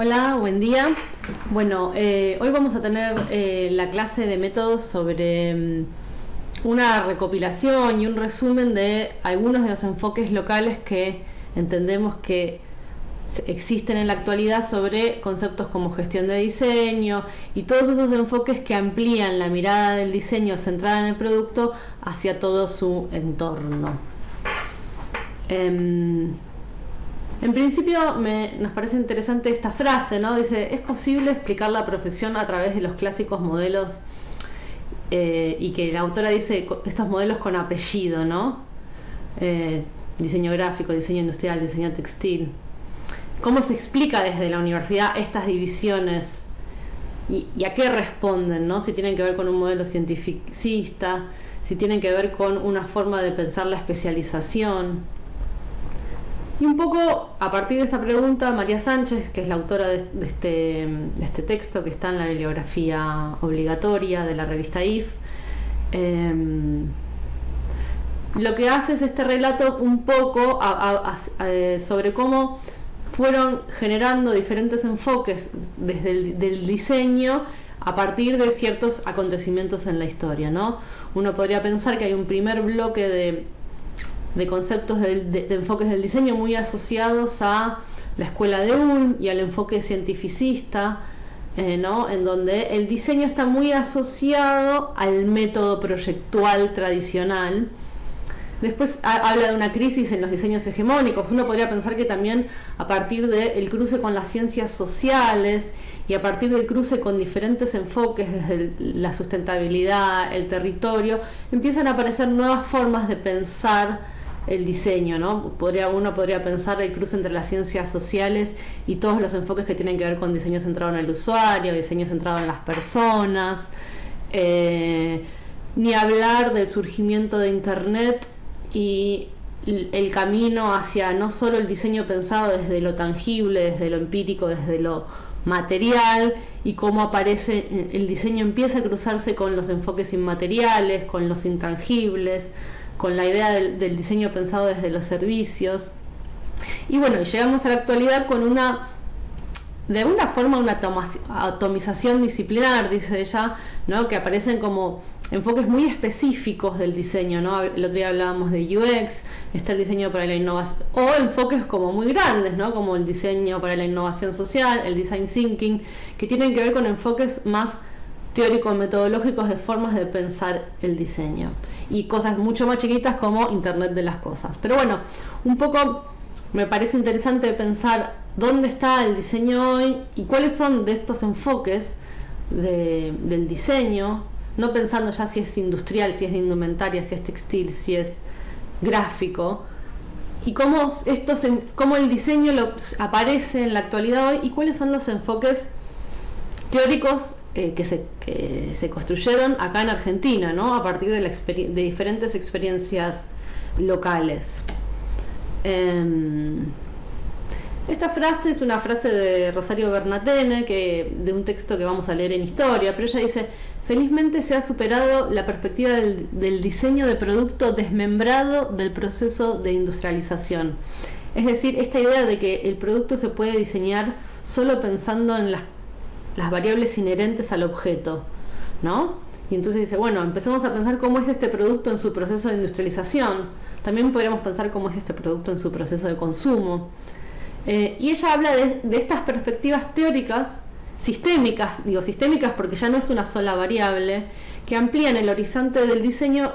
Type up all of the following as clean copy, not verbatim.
Hola, buen día. Bueno, hoy vamos a tener la clase de métodos sobre una recopilación y un resumen de algunos de los enfoques locales que entendemos que existen en la actualidad sobre conceptos como gestión de diseño y todos esos enfoques que amplían la mirada del diseño centrada en el producto hacia todo su entorno. En principio nos parece interesante esta frase, ¿no? Dice, es posible explicar la profesión a través de los clásicos modelos y que la autora dice estos modelos con apellido, ¿no? Diseño gráfico, diseño industrial, diseño textil. ¿Cómo se explica desde la universidad estas divisiones y a qué responden, ¿no? Si tienen que ver con un modelo cientificista, si tienen que ver con una forma de pensar la especialización. Y un poco a partir de esta pregunta, María Sánchez, que es la autora de este texto que está en la bibliografía obligatoria de la revista IF, lo que hace es este relato un poco sobre cómo fueron generando diferentes enfoques desde el diseño a partir de ciertos acontecimientos en la historia, ¿no? Uno podría pensar que hay un primer bloque de conceptos de enfoques del diseño muy asociados a la escuela de Ulm y al enfoque cientificista, ¿no? En donde el diseño está muy asociado al método proyectual tradicional. Después habla de una crisis en los diseños hegemónicos. Uno podría pensar que también a partir del cruce con las ciencias sociales y a partir del cruce con diferentes enfoques desde la sustentabilidad, el territorio, empiezan a aparecer nuevas formas de pensar el diseño, ¿no? Uno podría pensar el cruce entre las ciencias sociales y todos los enfoques que tienen que ver con diseño centrado en el usuario, diseño centrado en las personas, ni hablar del surgimiento de Internet y el camino hacia no solo el diseño pensado desde lo tangible, desde lo empírico, desde lo material, y cómo aparece el diseño empieza a cruzarse con los enfoques inmateriales, con los intangibles, con la idea del diseño pensado desde los servicios. Y bueno, llegamos a la actualidad con de alguna forma una atomización disciplinar, dice ella, ¿no? Que aparecen como enfoques muy específicos del diseño, ¿no? El otro día hablábamos de UX, está el diseño para la innovación, o enfoques como muy grandes, ¿no? Como el diseño para la innovación social, el design thinking, que tienen que ver con enfoques más teórico-metodológicos de formas de pensar el diseño y cosas mucho más chiquitas como Internet de las cosas. Pero bueno, un poco me parece interesante pensar dónde está el diseño hoy y cuáles son de estos enfoques del diseño, no pensando ya si es industrial, si es de indumentaria, si es textil, si es gráfico, y cómo el diseño aparece en la actualidad hoy y cuáles son los enfoques teóricos que se construyeron acá en Argentina, ¿no? A partir de diferentes experiencias locales. Esta frase es una frase de Rosario Bernatene, de un texto que vamos a leer en historia, pero ella dice: felizmente se ha superado la perspectiva del diseño de producto desmembrado del proceso de industrialización. Es decir, esta idea de que el producto se puede diseñar solo pensando en las variables inherentes al objeto, ¿no? Y entonces dice, bueno, empecemos a pensar cómo es este producto en su proceso de industrialización. También podríamos pensar cómo es este producto en su proceso de consumo. Y ella habla de estas perspectivas teóricas sistémicas, digo sistémicas porque ya no es una sola variable, que amplían el horizonte del diseño.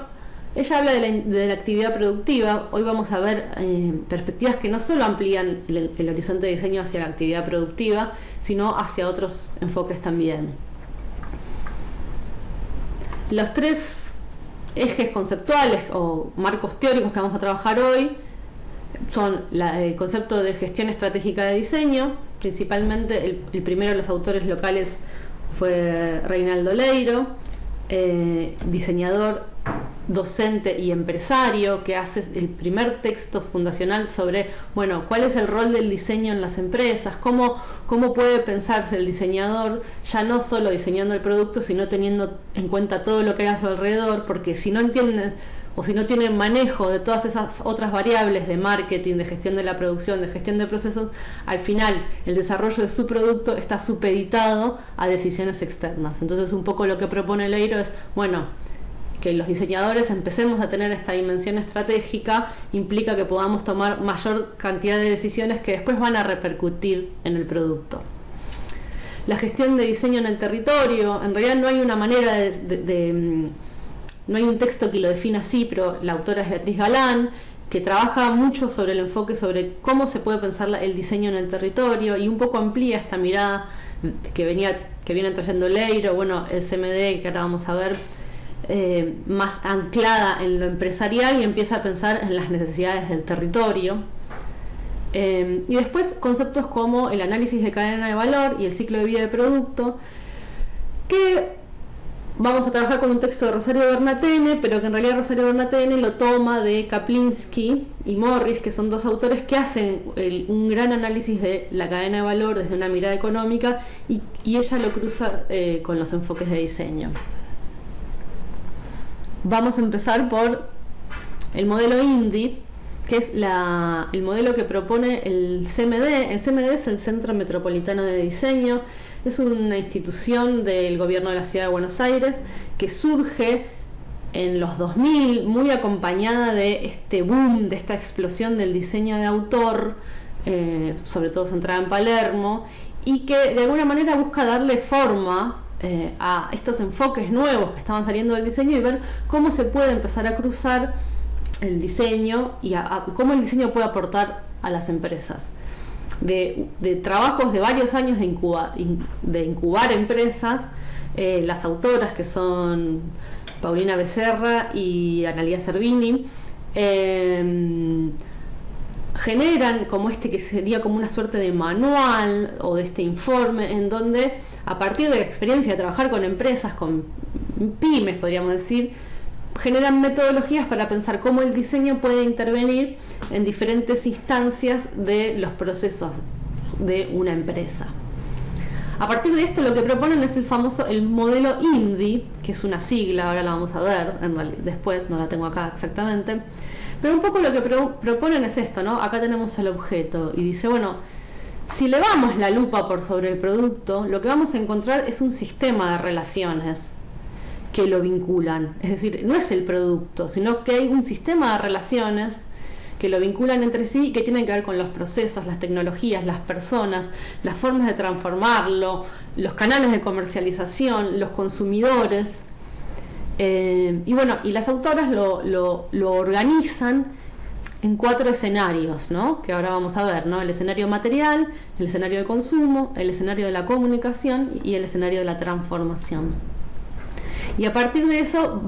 Ella habla de la actividad productiva. Hoy vamos a ver perspectivas que no solo amplían el horizonte de diseño hacia la actividad productiva, sino hacia otros enfoques también. Los tres ejes conceptuales o marcos teóricos que vamos a trabajar hoy son el concepto de gestión estratégica de diseño. Principalmente el primero de los autores locales fue Reinaldo Leiro, diseñador, docente y empresario, que hace el primer texto fundacional sobre, bueno, cuál es el rol del diseño en las empresas, cómo puede pensarse el diseñador ya no solo diseñando el producto, sino teniendo en cuenta todo lo que hay a su alrededor, porque si no entienden o si no tienen manejo de todas esas otras variables de marketing, de gestión de la producción, de gestión de procesos, al final el desarrollo de su producto está supeditado a decisiones externas. Entonces un poco lo que propone Leiro es, bueno, que los diseñadores empecemos a tener esta dimensión estratégica implica que podamos tomar mayor cantidad de decisiones que después van a repercutir en el producto. La gestión de diseño en el territorio, en realidad no hay una manera no hay un texto que lo defina así, pero la autora es Beatriz Galán, que trabaja mucho sobre el enfoque sobre cómo se puede pensar el diseño en el territorio y un poco amplía esta mirada que viene trayendo Leiro, bueno, el CMD que ahora vamos a ver, más anclada en lo empresarial y empieza a pensar en las necesidades del territorio. Y después conceptos como el análisis de cadena de valor y el ciclo de vida del producto, que vamos a trabajar con un texto de Rosario Bernatene, pero que en realidad Rosario Bernatene lo toma de Kaplinsky y Morris, que son dos autores que hacen un gran análisis de la cadena de valor desde una mirada económica y ella lo cruza con los enfoques de diseño. Vamos a empezar por el modelo INDI, que es el modelo que propone el CMD. El CMD es el Centro Metropolitano de Diseño, es una institución del gobierno de la Ciudad de Buenos Aires que surge en los 2000, muy acompañada de este boom, de esta explosión del diseño de autor, sobre todo centrada en Palermo, y que de alguna manera busca darle forma a estos enfoques nuevos que estaban saliendo del diseño y ver cómo se puede empezar a cruzar el diseño y cómo el diseño puede aportar a las empresas. De trabajos de varios años de incubar empresas, las autoras que son Paulina Becerra y Analía Cervini generan como que sería como una suerte de manual o de este informe en donde a partir de la experiencia de trabajar con empresas, con pymes podríamos decir, generan metodologías para pensar cómo el diseño puede intervenir en diferentes instancias de los procesos de una empresa. A partir de esto lo que proponen es el modelo INDI, que es una sigla, ahora la vamos a ver, después no la tengo acá exactamente, pero un poco lo que proponen es esto, ¿no? Acá tenemos el objeto y dice, bueno, si elevamos la lupa por sobre el producto, lo que vamos a encontrar es un sistema de relaciones que lo vinculan, es decir, no es el producto, sino que hay un sistema de relaciones que lo vinculan entre sí y que tienen que ver con los procesos, las tecnologías, las personas, las formas de transformarlo, los canales de comercialización, los consumidores. Y bueno, y las autoras lo organizan en 4 escenarios, ¿no? Que ahora vamos a ver, ¿no? El escenario material, el escenario de consumo, el escenario de la comunicación y el escenario de la transformación. Y a partir de eso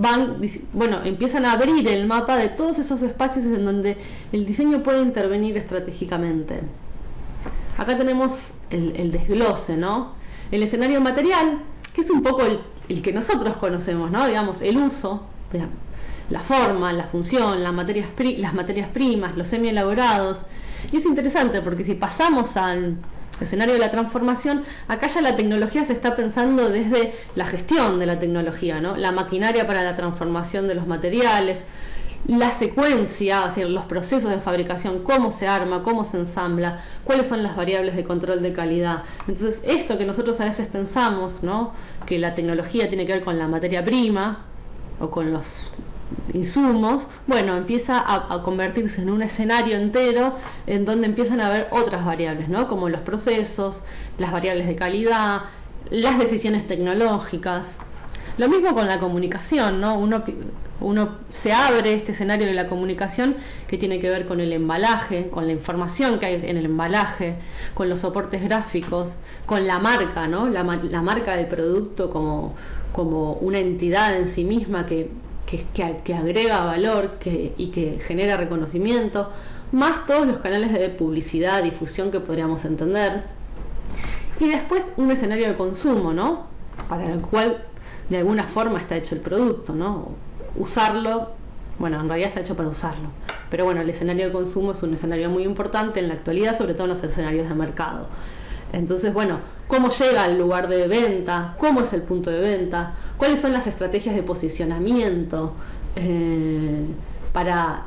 empiezan a abrir el mapa de todos esos espacios en donde el diseño puede intervenir estratégicamente. Acá tenemos el desglose, ¿no? El escenario material, que es un poco el que nosotros conocemos, ¿no? Digamos, el uso, la forma, la función, las materias primas, los semi-elaborados. Y es interesante porque si pasamos al escenario de la transformación, acá ya la tecnología se está pensando desde la gestión de la tecnología, ¿no? La maquinaria para la transformación de los materiales, la secuencia, es decir, los procesos de fabricación, cómo se arma, cómo se ensambla, cuáles son las variables de control de calidad. Entonces, esto que nosotros a veces pensamos, ¿no? Que la tecnología tiene que ver con la materia prima o con los insumos, bueno, empieza a convertirse en un escenario entero en donde empiezan a haber otras variables, ¿no? Como los procesos, las variables de calidad, las decisiones tecnológicas. Lo mismo con la comunicación, ¿no? Uno se abre este escenario de la comunicación que tiene que ver con el embalaje, con la información que hay en el embalaje, con los soportes gráficos, con la marca, ¿no? La marca del producto como una entidad en sí misma que agrega valor y que genera reconocimiento, más todos los canales de publicidad, difusión que podríamos entender. Y después un escenario de consumo, ¿no? Para el cual de alguna forma está hecho el producto, ¿no? Usarlo, bueno, en realidad está hecho para usarlo. Pero bueno, el escenario de consumo es un escenario muy importante en la actualidad, sobre todo en los escenarios de mercado. Entonces, bueno, ¿cómo llega al lugar de venta? ¿Cómo es el punto de venta? ¿Cuáles son las estrategias de posicionamiento? para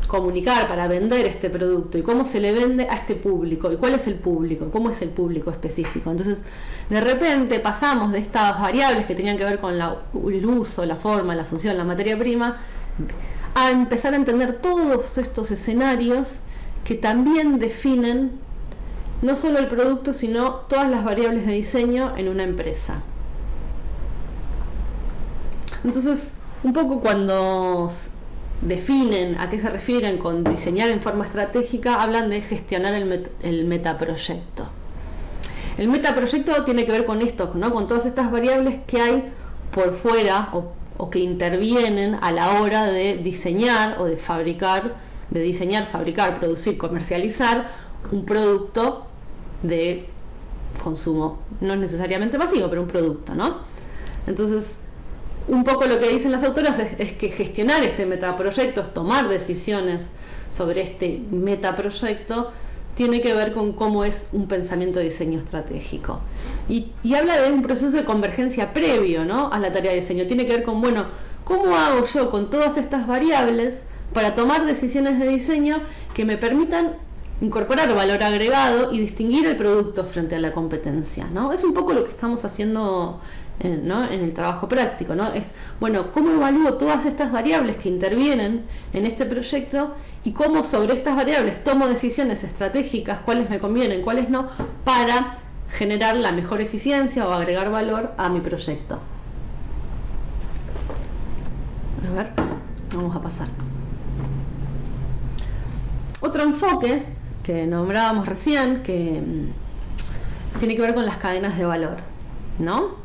comunicar, para vender este producto, y cómo se le vende a este público, y cuál es el público, cómo es el público específico. Entonces, de repente pasamos de estas variables que tenían que ver con el uso, la forma, la función, la materia prima, a empezar a entender todos estos escenarios que también definen no solo el producto, sino todas las variables de diseño en una empresa. Entonces, un poco cuando definen a qué se refieren con diseñar en forma estratégica, hablan de gestionar el metaproyecto. El metaproyecto tiene que ver con esto, ¿no? Con todas estas variables que hay por fuera o que intervienen a la hora de diseñar o de fabricar, fabricar, producir, comercializar un producto de consumo, no necesariamente masivo, pero un producto, ¿no? Entonces, un poco lo que dicen las autoras es que gestionar este metaproyecto, tomar decisiones sobre este metaproyecto, tiene que ver con cómo es un pensamiento de diseño estratégico. Y habla de un proceso de convergencia previo, ¿no?, a la tarea de diseño. Tiene que ver con, bueno, ¿cómo hago yo con todas estas variables para tomar decisiones de diseño que me permitan incorporar valor agregado y distinguir el producto frente a la competencia, ¿no? Es un poco lo que estamos haciendo ¿no?, en el trabajo práctico, ¿no? Es, bueno, ¿cómo evalúo todas estas variables que intervienen en este proyecto y cómo sobre estas variables tomo decisiones estratégicas, cuáles me convienen, cuáles no, para generar la mejor eficiencia o agregar valor a mi proyecto? A ver, vamos a pasar. Otro enfoque que nombrábamos recién, que tiene que ver con las cadenas de valor, ¿no?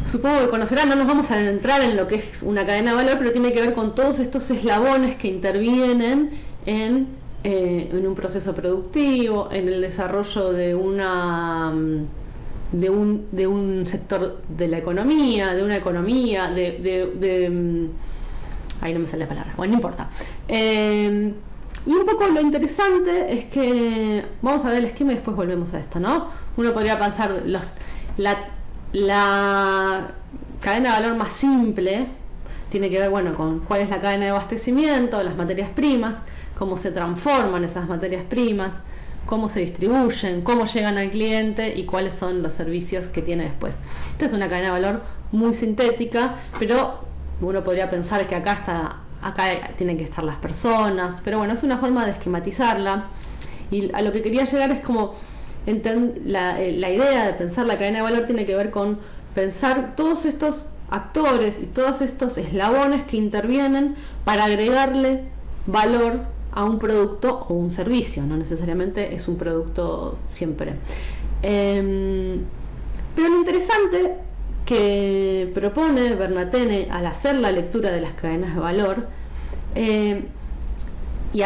Supongo que conocerán, no nos vamos a adentrar en lo que es una cadena de valor, pero tiene que ver con todos estos eslabones que intervienen en un proceso productivo, en el desarrollo de un sector de la economía, de una economía, ahí no me sale la palabra, bueno, no importa. Y un poco lo interesante es que, vamos a ver el esquema y después volvemos a esto, ¿no? Uno podría pensar, la cadena de valor más simple tiene que ver, bueno, con cuál es la cadena de abastecimiento, las materias primas, cómo se transforman esas materias primas, cómo se distribuyen, cómo llegan al cliente y cuáles son los servicios que tiene después. Esta es una cadena de valor muy sintética, pero uno podría pensar que acá tienen que estar las personas, pero bueno, es una forma de esquematizarla, y a lo que quería llegar es como la idea de pensar la cadena de valor tiene que ver con pensar todos estos actores y todos estos eslabones que intervienen para agregarle valor a un producto o un servicio. No necesariamente es un producto siempre. Pero lo interesante que propone Bernatene al hacer la lectura de las cadenas de valor, y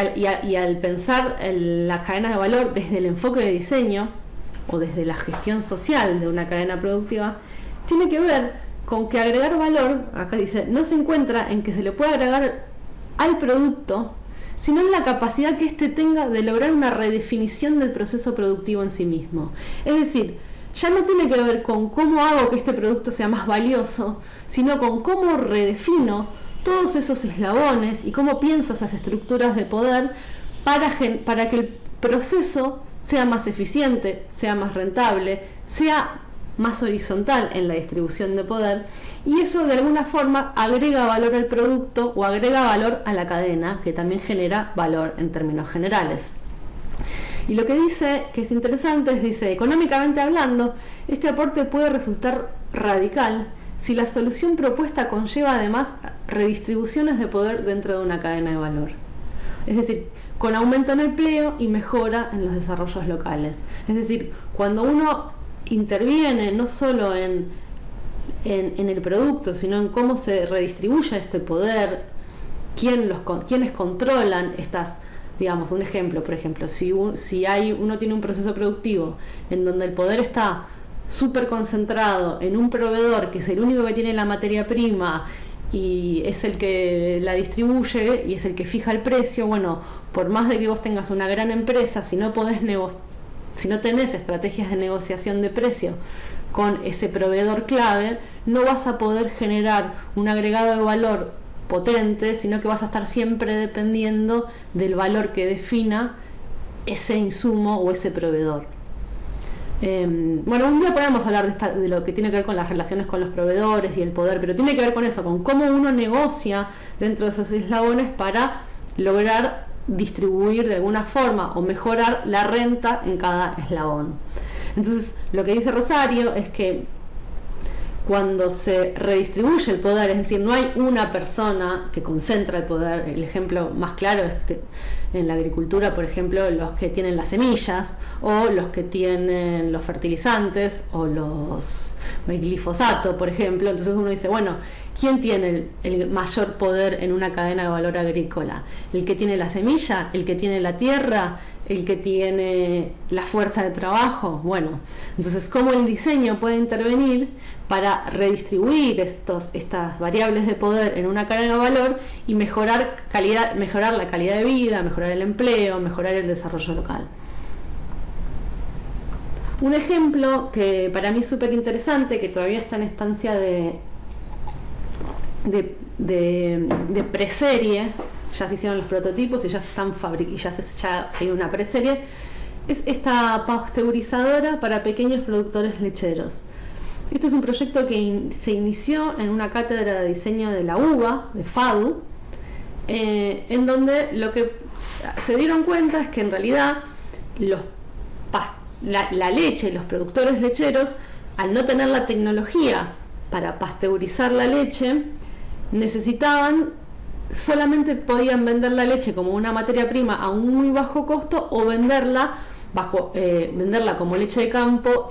al pensar en las cadenas de valor desde el enfoque de diseño o desde la gestión social de una cadena productiva, tiene que ver con que agregar valor, acá dice, no se encuentra en que se le pueda agregar al producto, sino en la capacidad que éste tenga de lograr una redefinición del proceso productivo en sí mismo. Es decir, ya no tiene que ver con cómo hago que este producto sea más valioso, sino con cómo redefino todos esos eslabones y cómo pienso esas estructuras de poder para que el proceso sea más eficiente, sea más rentable, sea más horizontal en la distribución de poder, y eso de alguna forma agrega valor al producto o agrega valor a la cadena, que también genera valor en términos generales. Y lo que dice, que es interesante, dice, económicamente hablando, este aporte puede resultar radical si la solución propuesta conlleva además redistribuciones de poder dentro de una cadena de valor. Es decir, con aumento en el empleo y mejora en los desarrollos locales. Es decir, cuando uno interviene no solo en el producto, sino en cómo se redistribuye este poder, quiénes controlan estas, digamos, un ejemplo, por ejemplo, si uno tiene un proceso productivo en donde el poder está súper concentrado en un proveedor que es el único que tiene la materia prima y es el que la distribuye y es el que fija el precio, bueno, por más de que vos tengas una gran empresa, si no podés si no tenés estrategias de negociación de precio con ese proveedor clave, no vas a poder generar un agregado de valor potente, sino que vas a estar siempre dependiendo del valor que defina ese insumo o ese proveedor. Bueno, un día podemos hablar de lo que tiene que ver con las relaciones con los proveedores y el poder, pero tiene que ver con eso, con cómo uno negocia dentro de esos eslabones para lograr distribuir de alguna forma o mejorar la renta en cada eslabón. Entonces, lo que dice Rosario es que cuando se redistribuye el poder, es decir, no hay una persona que concentra el poder. El ejemplo más claro es en la agricultura, por ejemplo, los que tienen las semillas, o los que tienen los fertilizantes, o el glifosato, por ejemplo. Entonces uno dice, bueno, ¿quién tiene el mayor poder en una cadena de valor agrícola? ¿El que tiene la semilla? ¿El que tiene la tierra? ¿El que tiene la fuerza de trabajo? Bueno, entonces, ¿cómo el diseño puede intervenir para redistribuir estas variables de poder en una cadena de valor y mejorar la calidad de vida, mejorar el empleo, mejorar el desarrollo local? Un ejemplo que para mí es súper interesante, que todavía está en estancia de preserie, ya se hicieron los prototipos y ya se están ya hay una preserie, es esta pasteurizadora para pequeños productores lecheros. Esto es un proyecto que se inició en una cátedra de diseño de la UBA, de FADU, en donde lo que se dieron cuenta es que en realidad la leche y los productores lecheros, al no tener la tecnología para pasteurizar la leche, solamente podían vender la leche como una materia prima a un muy bajo costo, o venderla como leche de campo,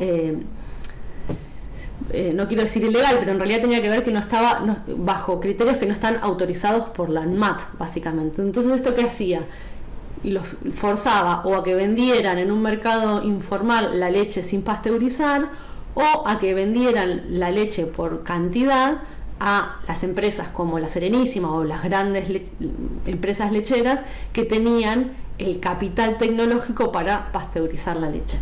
no quiero decir ilegal, pero en realidad tenía que ver que no estaba bajo criterios que no están autorizados por la ANMAT, básicamente. Entonces, ¿esto qué hacía? Los forzaba o a que vendieran en un mercado informal la leche sin pasteurizar, o a que vendieran la leche por cantidad a las empresas como la Serenísima o las grandes empresas lecheras que tenían el capital tecnológico para pasteurizar la leche.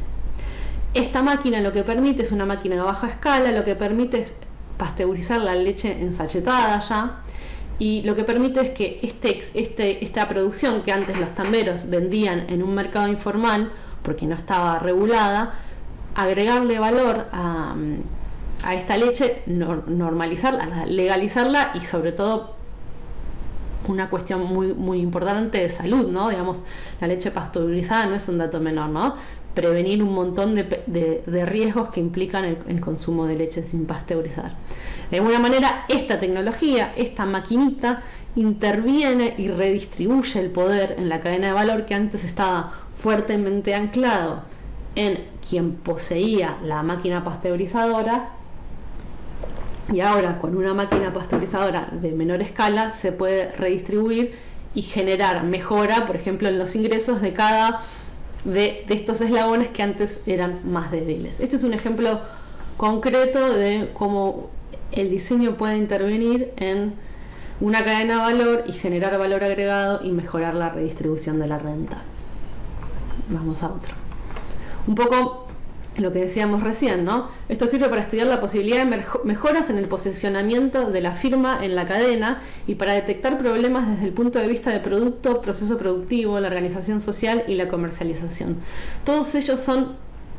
Esta máquina lo que permite es una máquina de baja escala, lo que permite es pasteurizar la leche ensachetada ya, y lo que permite es que esta producción que antes los tamberos vendían en un mercado informal porque no estaba regulada, agregarle valor a esta leche, normalizarla, legalizarla, y sobre todo una cuestión muy, muy importante de salud, ¿no? Digamos, la leche pasteurizada no es un dato menor, ¿no? Prevenir un montón de riesgos que implican el consumo de leche sin pasteurizar. De alguna manera, esta tecnología, esta maquinita, interviene y redistribuye el poder en la cadena de valor que antes estaba fuertemente anclado en quien poseía la máquina pasteurizadora, y ahora con una máquina pasteurizadora de menor escala se puede redistribuir y generar mejora, por ejemplo, en los ingresos de cada de estos eslabones que antes eran más débiles. Este es un ejemplo concreto de cómo el diseño puede intervenir en una cadena de valor y generar valor agregado y mejorar la redistribución de la renta. Vamos a otro. Un poco lo que decíamos recién, ¿no? Esto sirve para estudiar la posibilidad de mejoras en el posicionamiento de la firma en la cadena y para detectar problemas desde el punto de vista de producto, proceso productivo, la organización social y la comercialización. Todos ellos son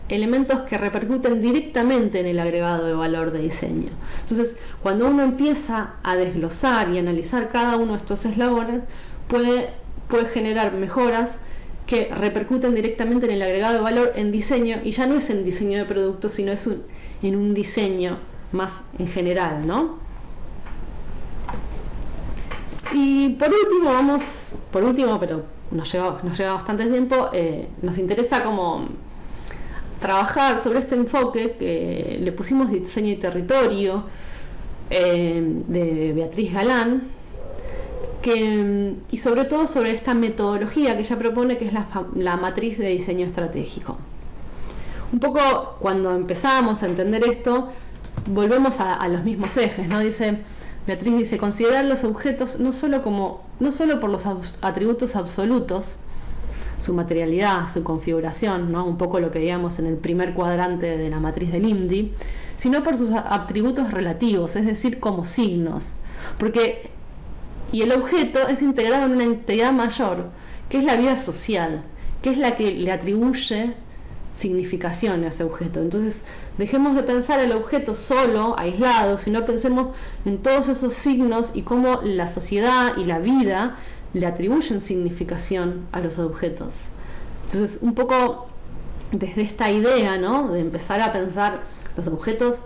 elementos que repercuten directamente en el agregado de valor de diseño. Entonces, cuando uno empieza a desglosar y analizar cada uno de estos eslabones, puede generar mejoras que repercuten directamente en el agregado de valor en diseño, y ya no es en diseño de productos, sino es en un diseño más en general, ¿no? Y por último, pero nos lleva bastante tiempo, nos interesa como trabajar sobre este enfoque que le pusimos de diseño y territorio, de Beatriz Galán, y sobre todo sobre esta metodología que ella propone, que es la matriz de diseño estratégico. Un poco cuando empezamos a entender esto, volvemos a los mismos ejes, ¿no? Beatriz dice, considerar los objetos no solo por los atributos absolutos, su materialidad, su configuración, ¿no? Un poco lo que veíamos en el primer cuadrante de la matriz del IMDI, sino por sus atributos relativos, es decir, como signos. Y el objeto es integrado en una entidad mayor, que es la vida social, que es la que le atribuye significación a ese objeto. Entonces, dejemos de pensar el objeto solo, aislado, sino pensemos en todos esos signos y cómo la sociedad y la vida le atribuyen significación a los objetos. Entonces, un poco desde esta idea, ¿no?, de empezar a pensar los objetos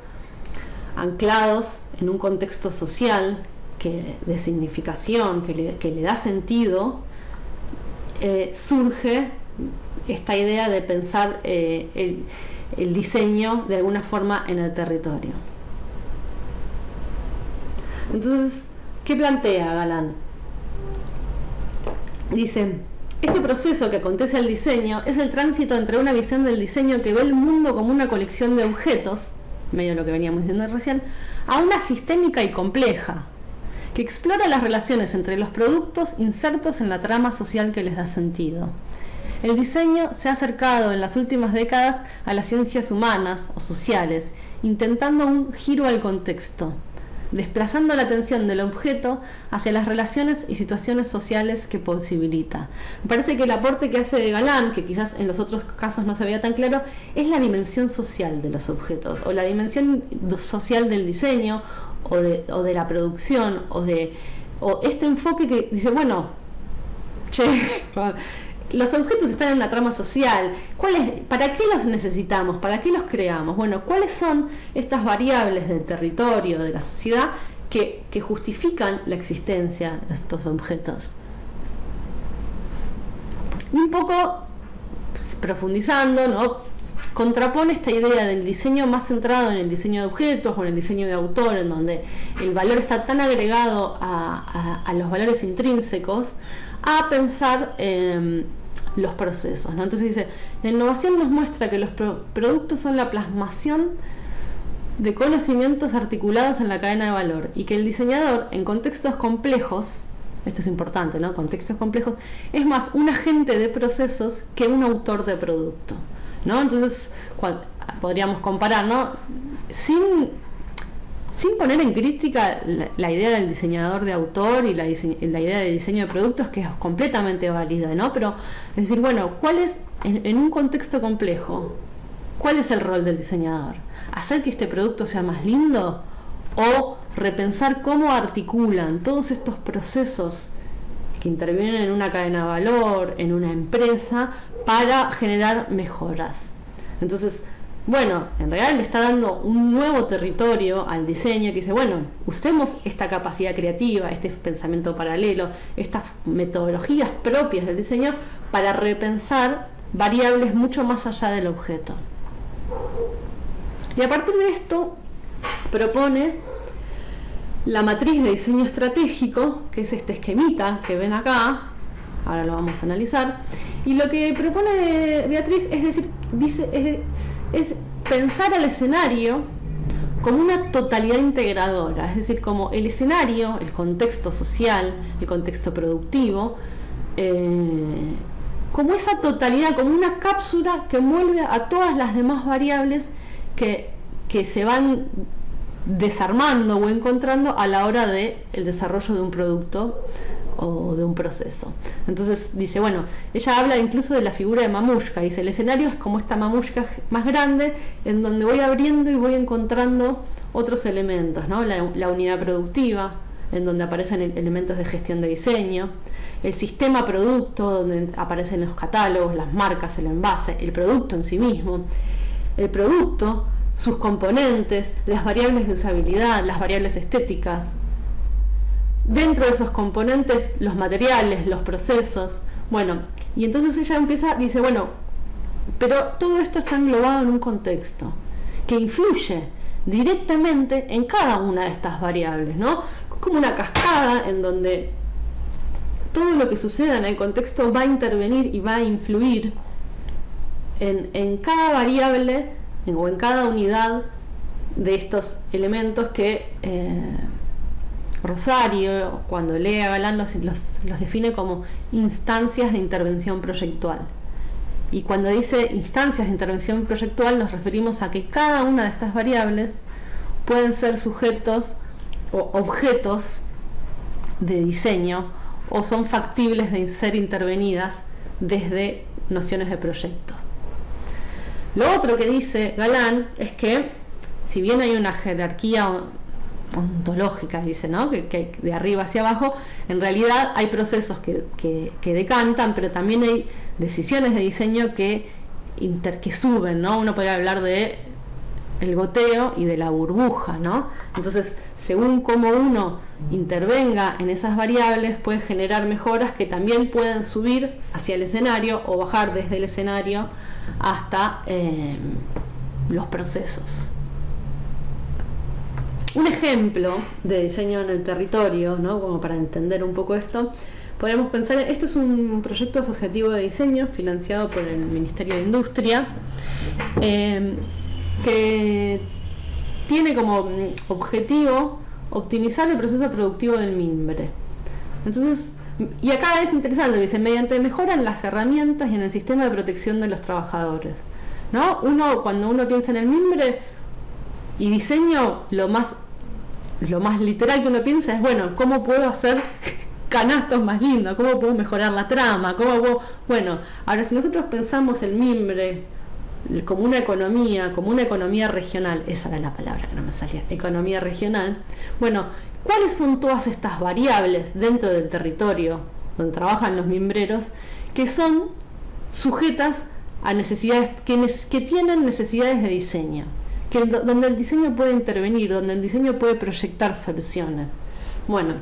anclados en un contexto social de significación, que le da sentido, surge esta idea de pensar el diseño de alguna forma en el territorio. Entonces, ¿qué plantea Galán? Dice: este proceso que acontece al diseño es el tránsito entre una visión del diseño que ve el mundo como una colección de objetos, medio lo que veníamos diciendo recién, a una sistémica y compleja, que explora las relaciones entre los productos insertos en la trama social que les da sentido. El diseño se ha acercado en las últimas décadas a las ciencias humanas o sociales, intentando un giro al contexto, desplazando la atención del objeto hacia las relaciones y situaciones sociales que posibilita. Me parece que el aporte que hace de Galán, que quizás en los otros casos no se veía tan claro, es la dimensión social de los objetos, o la dimensión social del diseño, o de la producción, o este enfoque que dice, bueno, los objetos están en una trama social. ¿Para qué los necesitamos? ¿Para qué los creamos? Bueno, ¿cuáles son estas variables del territorio, de la sociedad, que justifican la existencia de estos objetos? Y un poco profundizando, ¿no?, contrapone esta idea del diseño más centrado en el diseño de objetos o en el diseño de autor, en donde el valor está tan agregado a los valores intrínsecos, a pensar los procesos, ¿no? Entonces dice, la innovación nos muestra que los productos son la plasmación de conocimientos articulados en la cadena de valor, y que el diseñador, en contextos complejos, esto es importante, ¿no?, contextos complejos, es más un agente de procesos que un autor de producto, ¿no? Entonces podríamos comparar, ¿no?, sin poner en crítica la idea del diseñador de autor y la idea de diseño de productos, que es completamente válida, ¿no? Pero es decir, bueno, ¿cuál es, en un contexto complejo, cuál es el rol del diseñador? ¿Hacer que este producto sea más lindo? ¿O repensar cómo articulan todos estos procesos que intervienen en una cadena de valor, en una empresa, para generar mejoras? Entonces, bueno, en realidad le está dando un nuevo territorio al diseño, que dice, bueno, usemos esta capacidad creativa, este pensamiento paralelo, estas metodologías propias del diseño para repensar variables mucho más allá del objeto. Y a partir de esto propone la matriz de diseño estratégico, que es este esquemita que ven acá. Ahora lo vamos a analizar. Y lo que propone Beatriz es pensar al escenario como una totalidad integradora, es decir, como el escenario, el contexto social, el contexto productivo, como esa totalidad, como una cápsula que envuelve a todas las demás variables que se van desarmando o encontrando a la hora del desarrollo de un producto o de un proceso. Entonces dice, bueno, ella habla incluso de la figura de mamushka, dice, el escenario es como esta mamushka más grande, en donde voy abriendo y voy encontrando otros elementos, ¿no? La unidad productiva, en donde aparecen elementos de gestión de diseño, el sistema producto, donde aparecen los catálogos, las marcas, el envase, el producto en sí mismo, el producto, sus componentes, las variables de usabilidad, las variables estéticas. Dentro de esos componentes, los materiales, los procesos. Bueno, y entonces ella dice, bueno, pero todo esto está englobado en un contexto que influye directamente en cada una de estas variables, ¿no? Como una cascada en donde todo lo que suceda en el contexto va a intervenir y va a influir en cada variable o en cada unidad de estos elementos que Rosario, cuando lee a Galán, los define como instancias de intervención proyectual. Y cuando dice instancias de intervención proyectual, nos referimos a que cada una de estas variables pueden ser sujetos o objetos de diseño, o son factibles de ser intervenidas desde nociones de proyecto. Lo otro que dice Galán es que, si bien hay una jerarquía ontológica, dice, ¿no? que de arriba hacia abajo, en realidad hay procesos que decantan, pero también hay decisiones de diseño que suben, ¿no? Uno podría hablar de el goteo y de la burbuja, ¿no? Entonces, según cómo uno intervenga en esas variables, puede generar mejoras que también pueden subir hacia el escenario o bajar desde el escenario hasta los procesos. Un ejemplo de diseño en el territorio, ¿no? Como para entender un poco esto, podríamos pensar, esto es un proyecto asociativo de diseño financiado por el Ministerio de Industria, que tiene como objetivo optimizar el proceso productivo del mimbre. Entonces, y acá es interesante, dice, mediante mejora en las herramientas y en el sistema de protección de los trabajadores, ¿no? Cuando uno piensa en el mimbre y diseño, lo más literal que uno piensa es, bueno, ¿cómo puedo hacer canastos más lindos? ¿Cómo puedo mejorar la trama? Bueno, ahora si nosotros pensamos el mimbre como una economía regional, esa era la palabra que no me salía, economía regional, bueno, ¿cuáles son todas estas variables dentro del territorio donde trabajan los mimbreros que son sujetas a necesidades, que tienen necesidades de diseño? Donde el diseño puede intervenir, donde el diseño puede proyectar soluciones. Bueno,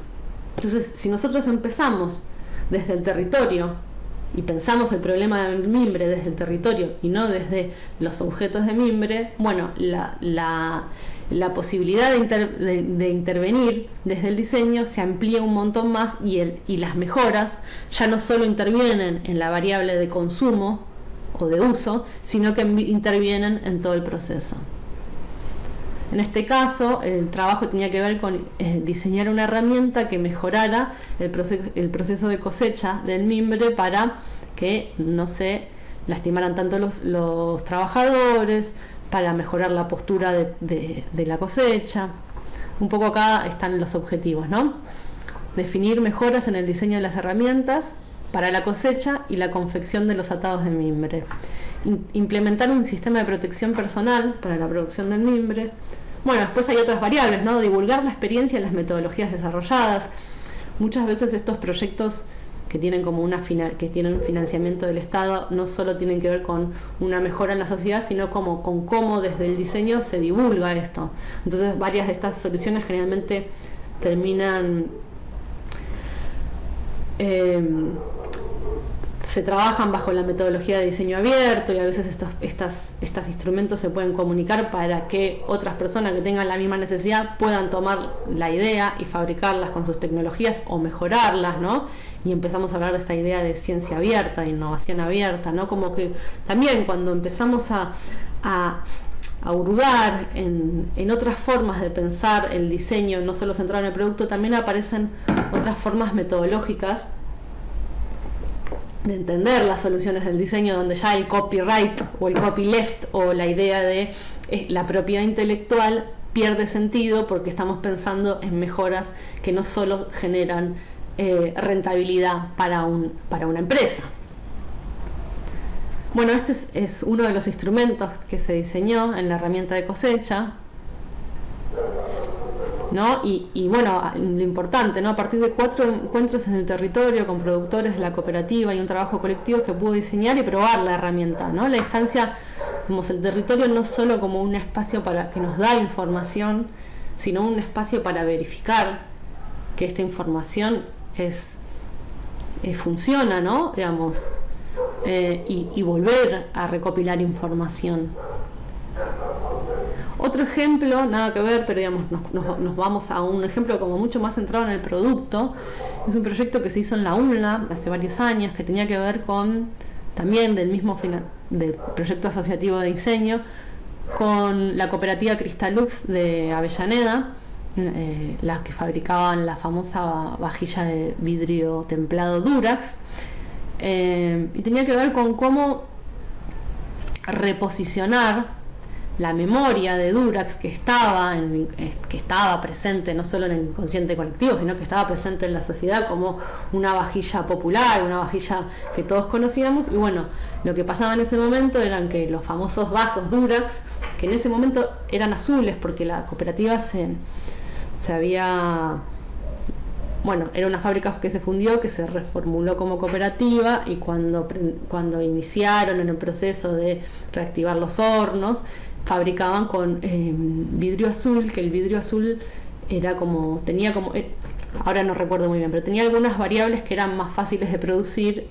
entonces si nosotros empezamos desde el territorio y pensamos el problema del mimbre desde el territorio y no desde los objetos de mimbre, bueno, la posibilidad de intervenir desde el diseño se amplía un montón más, y las mejoras ya no solo intervienen en la variable de consumo o de uso, sino que intervienen en todo el proceso. En este caso, el trabajo tenía que ver con diseñar una herramienta que mejorara el proceso de cosecha del mimbre para que no se lastimaran tanto los trabajadores, para mejorar la postura de la cosecha. Un poco acá están los objetivos, ¿no? Definir mejoras en el diseño de las herramientas para la cosecha y la confección de los atados de mimbre. Implementar un sistema de protección personal para la producción del mimbre. Bueno, después hay otras variables, ¿no? Divulgar la experiencia y las metodologías desarrolladas. Muchas veces estos proyectos que tienen como que tienen un financiamiento del Estado no solo tienen que ver con una mejora en la sociedad, sino como con cómo desde el diseño se divulga esto. Entonces, varias de estas soluciones generalmente terminan se trabajan bajo la metodología de diseño abierto, y a veces estos instrumentos se pueden comunicar para que otras personas que tengan la misma necesidad puedan tomar la idea y fabricarlas con sus tecnologías o mejorarlas, ¿no? Y empezamos a hablar de esta idea de ciencia abierta, de innovación abierta, ¿no? Como que también cuando empezamos a hurgar en otras formas de pensar el diseño, no solo centrado en el producto, también aparecen otras formas metodológicas de entender las soluciones del diseño, donde ya el copyright o el copyleft o la idea de la propiedad intelectual pierde sentido, porque estamos pensando en mejoras que no solo generan rentabilidad para una empresa. Bueno, este es uno de los instrumentos que se diseñó en la herramienta de cosecha, ¿no? Y bueno, lo importante, ¿no? A partir de 4 encuentros en el territorio con productores de la cooperativa y un trabajo colectivo, se pudo diseñar y probar la herramienta, ¿no? La instancia, como el territorio no solo como un espacio para que nos da información, sino un espacio para verificar que esta información funciona, ¿no? Digamos, y volver a recopilar información. Otro ejemplo, nada que ver, pero digamos, nos vamos a un ejemplo como mucho más centrado en el producto. Es un proyecto que se hizo en la UNLA hace varios años, que tenía que ver con, también del proyecto asociativo de diseño, con la cooperativa Cristalux de Avellaneda, las que fabricaban la famosa vajilla de vidrio templado Durax, y tenía que ver con cómo reposicionar la memoria de Durax que estaba presente no solo en el inconsciente colectivo, sino que estaba presente en la sociedad como una vajilla popular, una vajilla que todos conocíamos. Y bueno, lo que pasaba en ese momento eran que los famosos vasos Durax, que en ese momento eran azules porque la cooperativa se había... Bueno, era una fábrica que se fundió, que se reformuló como cooperativa, y cuando iniciaron en el proceso de reactivar los hornos, fabricaban con vidrio azul, que el vidrio azul tenía como, ahora no recuerdo muy bien, pero tenía algunas variables que eran más fáciles de producir,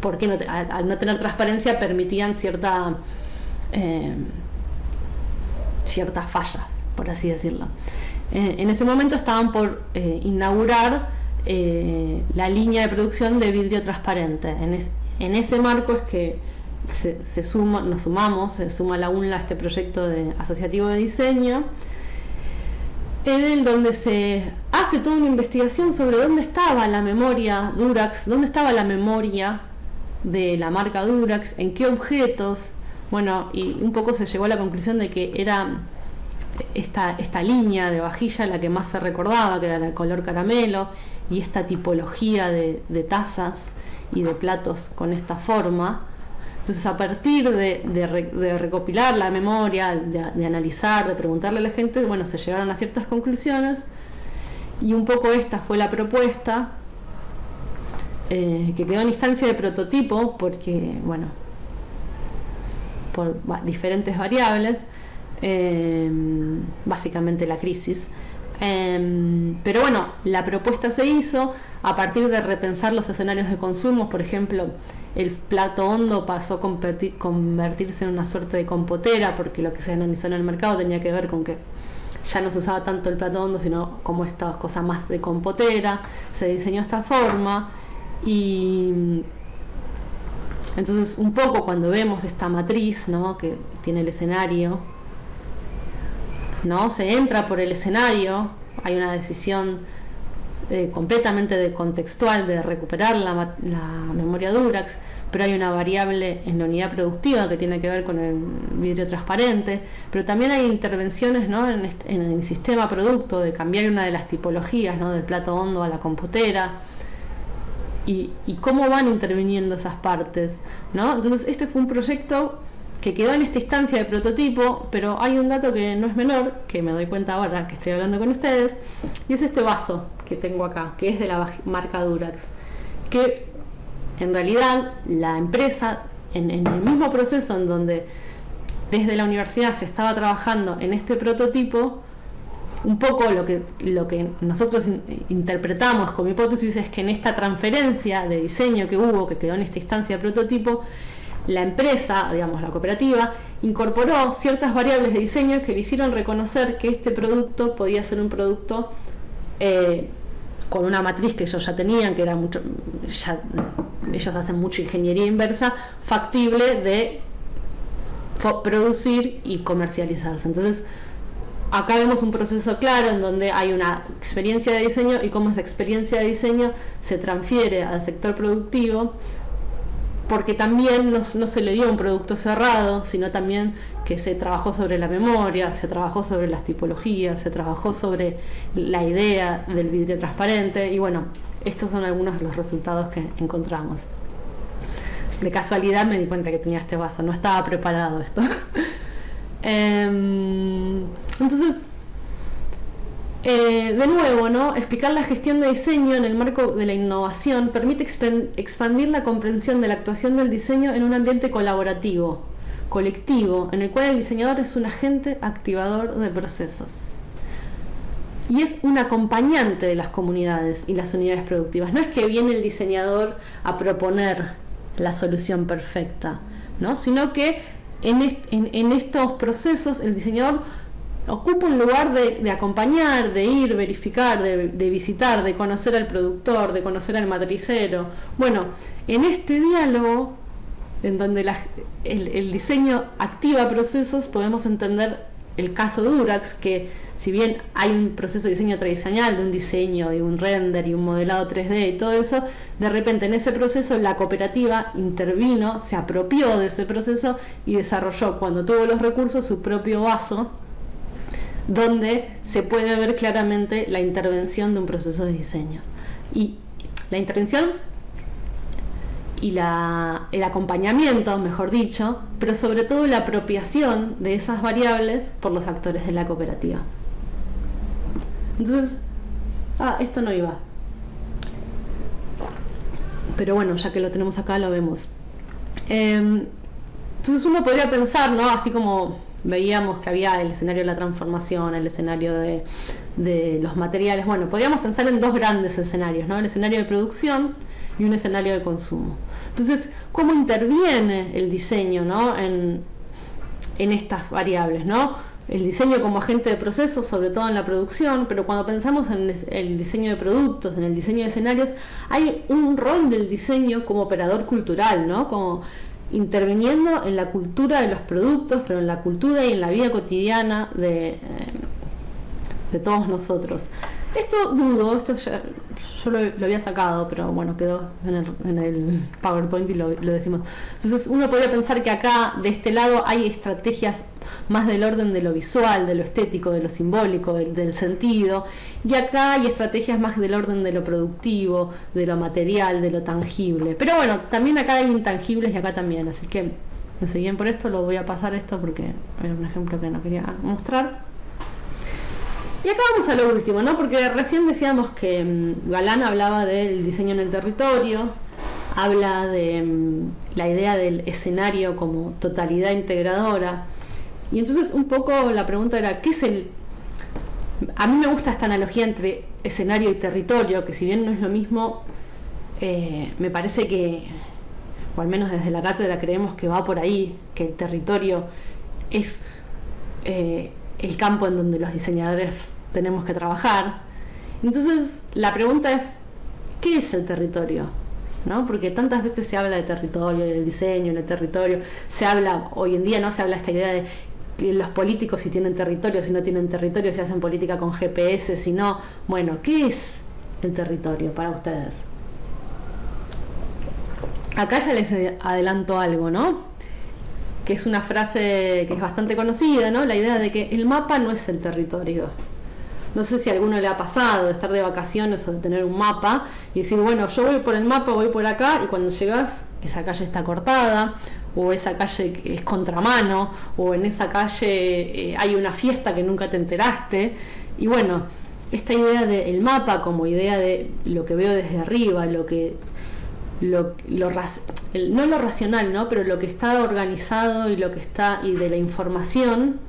porque al no tener transparencia permitían ciertas fallas, por así decirlo. En ese momento estaban por inaugurar la línea de producción de vidrio transparente. En ese marco es que se suma la UNLA a este proyecto asociativo de diseño, en el donde se hace toda una investigación sobre dónde estaba la memoria Durax, dónde estaba la memoria de la marca Durax, en qué objetos. Bueno, y un poco se llegó a la conclusión de que era esta línea de vajilla la que más se recordaba, que era el color caramelo, y esta tipología de tazas y de platos con esta forma. Entonces, a partir de recopilar la memoria, de analizar, de preguntarle a la gente, bueno, se llegaron a ciertas conclusiones, y un poco esta fue la propuesta, que quedó en instancia de prototipo, porque, bueno, por diferentes variables, básicamente la crisis. Pero bueno, la propuesta se hizo a partir de repensar los escenarios de consumo. Por ejemplo, el plato hondo pasó a convertirse en una suerte de compotera, porque lo que se analizó en el mercado tenía que ver con que ya no se usaba tanto el plato hondo, sino como estas cosas más de compotera. Se diseñó esta forma, y entonces un poco cuando vemos esta matriz, ¿no?, que tiene el escenario, ¿no?, se entra por el escenario, hay una decisión completamente contextual de recuperar la memoria Durax, pero hay una variable en la unidad productiva que tiene que ver con el vidrio transparente, pero también hay intervenciones, ¿no?, en el sistema producto, de cambiar una de las tipologías, ¿no?, del plato hondo a la compotera, y cómo van interviniendo esas partes, ¿no? Entonces este fue un proyecto que quedó en esta instancia de prototipo, pero hay un dato que no es menor, que me doy cuenta ahora que estoy hablando con ustedes, y es este vaso que tengo acá, que es de la marca Durax, que en realidad la empresa, en el mismo proceso en donde desde la universidad se estaba trabajando en este prototipo, un poco lo que nosotros interpretamos como hipótesis es que en esta transferencia de diseño que hubo, que quedó en esta instancia de prototipo, la empresa, digamos la cooperativa, incorporó ciertas variables de diseño que le hicieron reconocer que este producto podía ser un producto con una matriz que ellos ya tenían, que era ellos hacen mucha ingeniería inversa, factible de producir y comercializarse. Entonces, acá vemos un proceso claro en donde hay una experiencia de diseño y cómo esa experiencia de diseño se transfiere al sector productivo, porque también no se le dio un producto cerrado, sino también que se trabajó sobre la memoria, se trabajó sobre las tipologías, se trabajó sobre la idea del vidrio transparente, y bueno, estos son algunos de los resultados que encontramos. De casualidad me di cuenta que tenía este vaso, no estaba preparado esto. Entonces, de nuevo, ¿no?, explicar la gestión de diseño en el marco de la innovación permite expandir la comprensión de la actuación del diseño en un ambiente colaborativo, colectivo, en el cual el diseñador es un agente activador de procesos y es un acompañante de las comunidades y las unidades productivas. No es que viene el diseñador a proponer la solución perfecta, ¿no?, sino que en estos procesos el diseñador ocupa un lugar de acompañar, de ir, verificar, de visitar, de conocer al productor, de conocer al matricero. Bueno, en este diálogo, en donde el diseño activa procesos, podemos entender el caso Durax, que si bien hay un proceso de diseño tradicional de un diseño y un render y un modelado 3D y todo eso, de repente en ese proceso la cooperativa intervino, se apropió de ese proceso y desarrolló, cuando tuvo los recursos, su propio vaso, donde se puede ver claramente la intervención de un proceso de diseño. Y la intervención y el acompañamiento, mejor dicho, pero sobre todo la apropiación de esas variables por los actores de la cooperativa. Entonces, esto no iba. Pero bueno, ya que lo tenemos acá, lo vemos. Entonces uno podría pensar, ¿no? Así como veíamos que había el escenario de la transformación, el escenario de los materiales. Bueno, podríamos pensar en dos grandes escenarios, ¿no? El escenario de producción y un escenario de consumo. Entonces, ¿cómo interviene el diseño, ¿no? en estas variables, ¿no? El diseño como agente de proceso, sobre todo en la producción, pero cuando pensamos en el diseño de productos, en el diseño de escenarios, hay un rol del diseño como operador cultural, ¿no? Como interviniendo en la cultura de los productos, pero en la cultura y en la vida cotidiana de todos nosotros. Esto dudo, yo lo había sacado, pero bueno, quedó en el PowerPoint y lo decimos. Entonces uno podría pensar que acá, de este lado, hay estrategias más del orden de lo visual, de lo estético, de lo simbólico, del sentido, y acá hay estrategias más del orden de lo productivo, de lo material, de lo tangible. Pero bueno, también acá hay intangibles y acá también, así que no sé bien por esto, lo voy a pasar esto porque era un ejemplo que no quería mostrar. Y acá vamos a lo último, ¿no? Porque recién decíamos que Galán hablaba del diseño en el territorio, habla de la idea del escenario como totalidad integradora. Y entonces un poco la pregunta era, ¿qué es el...? A mí me gusta esta analogía entre escenario y territorio, que si bien no es lo mismo, me parece que, o al menos desde la cátedra creemos que va por ahí, que el territorio es el campo en donde los diseñadores tenemos que trabajar. Entonces la pregunta es, ¿qué es el territorio? ¿No? Porque tantas veces se habla de territorio, del diseño en el territorio, se habla, hoy en día no se habla esta idea de que los políticos si tienen territorio, si no tienen territorio, si hacen política con GPS, si no, bueno, ¿qué es el territorio para ustedes? Acá ya les adelanto algo, ¿no? Que es una frase que es bastante conocida, ¿no? La idea de que el mapa no es el territorio. No sé si a alguno le ha pasado de estar de vacaciones o de tener un mapa y decir, bueno, yo voy por el mapa, voy por acá, y cuando llegas, esa calle está cortada, o esa calle es contramano, o en esa calle hay una fiesta que nunca te enteraste. Y bueno, esta idea del mapa como idea de lo que veo desde arriba, no lo racional, ¿no? Pero lo que está organizado y lo que está, y de la información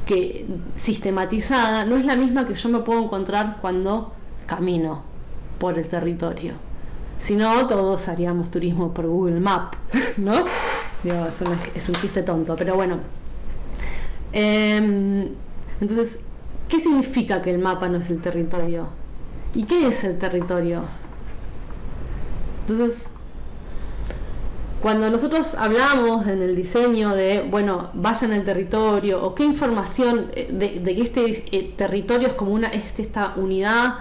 que sistematizada, no es la misma que yo me puedo encontrar cuando camino por el territorio. Si no, todos haríamos turismo por Google Maps, ¿no? Digo, es un chiste tonto, pero bueno. Entonces, ¿qué significa que el mapa no es el territorio? ¿Y qué es el territorio? Entonces, cuando nosotros hablamos en el diseño de, bueno, vayan al territorio, o qué información de que este territorio es como esta unidad,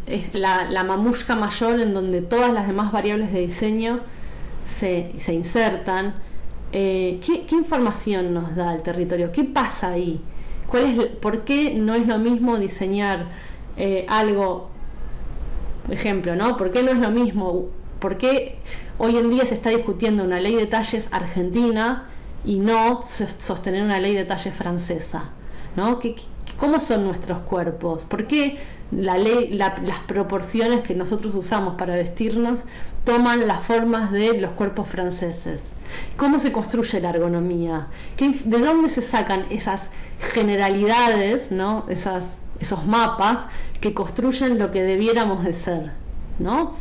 es la mamushka mayor en donde todas las demás variables de diseño se insertan, ¿qué información nos da el territorio? ¿Qué pasa ahí? ¿Por qué no es lo mismo diseñar algo, ejemplo, ¿no? ¿Por qué no es lo mismo? ¿Por qué hoy en día se está discutiendo una ley de talles argentina y no sostener una ley de talles francesa? ¿No? ¿Cómo son nuestros cuerpos? ¿Por qué las proporciones que nosotros usamos para vestirnos toman las formas de los cuerpos franceses? ¿Cómo se construye la ergonomía? ¿De dónde se sacan esas generalidades, ¿no? Esos mapas que construyen lo que debiéramos de ser, ¿no?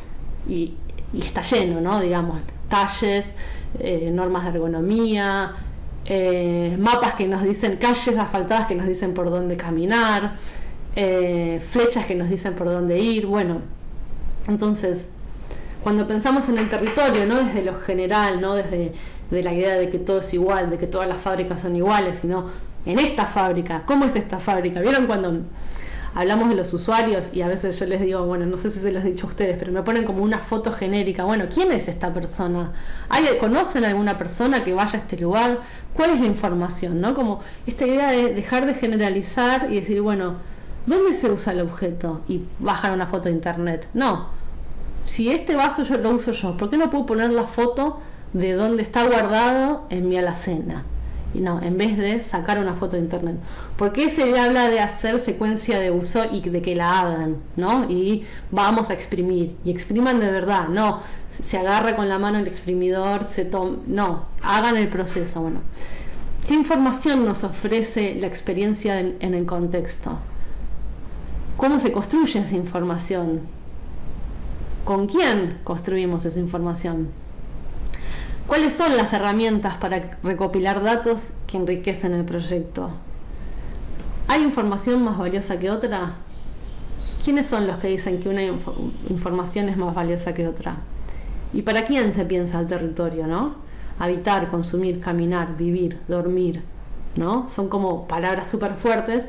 Y está lleno, ¿no? Digamos, talles, normas de ergonomía, mapas que nos dicen, calles asfaltadas que nos dicen por dónde caminar, flechas que nos dicen por dónde ir. Bueno, entonces, cuando pensamos en el territorio, no desde lo general, no desde la idea de que todo es igual, de que todas las fábricas son iguales, sino en esta fábrica. ¿Cómo es esta fábrica? ¿Vieron cuando hablamos de los usuarios y a veces yo les digo, bueno, no sé si se los he dicho a ustedes, pero me ponen como una foto genérica? Bueno, ¿quién es esta persona? ¿Conocen a alguna persona que vaya a este lugar? ¿Cuál es la información? ¿No? Como esta idea de dejar de generalizar y decir, bueno, ¿dónde se usa el objeto? Y bajar una foto de internet. No. Si este vaso yo lo uso yo, ¿por qué no puedo poner la foto de dónde está guardado en mi alacena? Y no, en vez de sacar una foto de internet. Porque se habla de hacer secuencia de uso y de que la hagan, ¿no? Y vamos a exprimir. Y expriman de verdad, no. Se agarra con la mano el exprimidor, no, hagan el proceso. Bueno, ¿qué información nos ofrece la experiencia en el contexto? ¿Cómo se construye esa información? ¿Con quién construimos esa información? ¿Cuáles son las herramientas para recopilar datos que enriquecen el proyecto? ¿Hay información más valiosa que otra? ¿Quiénes son los que dicen que una información es más valiosa que otra? ¿Y para quién se piensa el territorio, no? Habitar, consumir, caminar, vivir, dormir, ¿no? Son como palabras súper fuertes,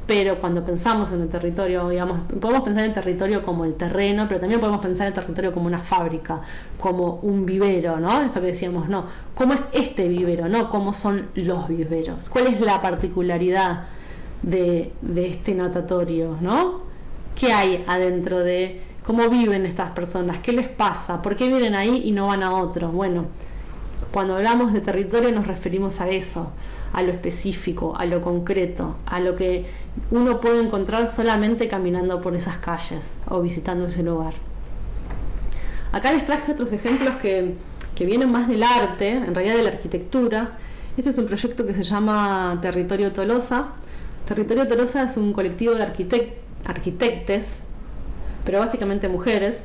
pero cuando pensamos en el territorio, digamos, podemos pensar en el territorio como el terreno, pero también podemos pensar en el territorio como una fábrica, como un vivero, ¿no? Esto que decíamos, no, ¿cómo es este vivero, no? ¿Cómo son los viveros? ¿Cuál es la particularidad de este natatorio, no? ¿Qué hay adentro de cómo viven estas personas? ¿Qué les pasa? ¿Por qué vienen ahí y no van a otros? Bueno, cuando hablamos de territorio nos referimos a eso, a lo específico, a lo concreto, a lo que uno puede encontrar solamente caminando por esas calles o visitando ese lugar. Acá les traje otros ejemplos que vienen más del arte, en realidad de la arquitectura. Este es un proyecto que se llama Territorio Tolosa. Territorio Tolosa es un colectivo de arquitectes, pero básicamente mujeres,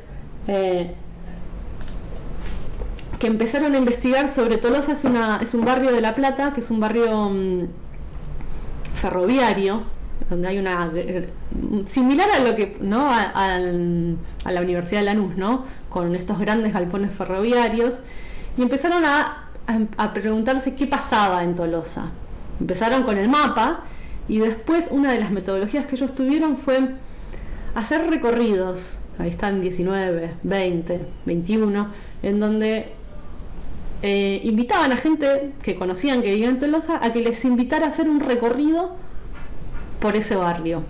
que empezaron a investigar sobre Tolosa. Es un barrio de La Plata, que es un barrio ferroviario, donde hay una similar a lo que, ¿no? a la Universidad de Lanús, ¿no? Con estos grandes galpones ferroviarios, y empezaron a preguntarse qué pasaba en Tolosa. Empezaron con el mapa, y después una de las metodologías que ellos tuvieron fue hacer recorridos. Ahí están 19, 20, 21, en donde invitaban a gente que conocían que vivía en Tolosa a que les invitara a hacer un recorrido por ese barrio.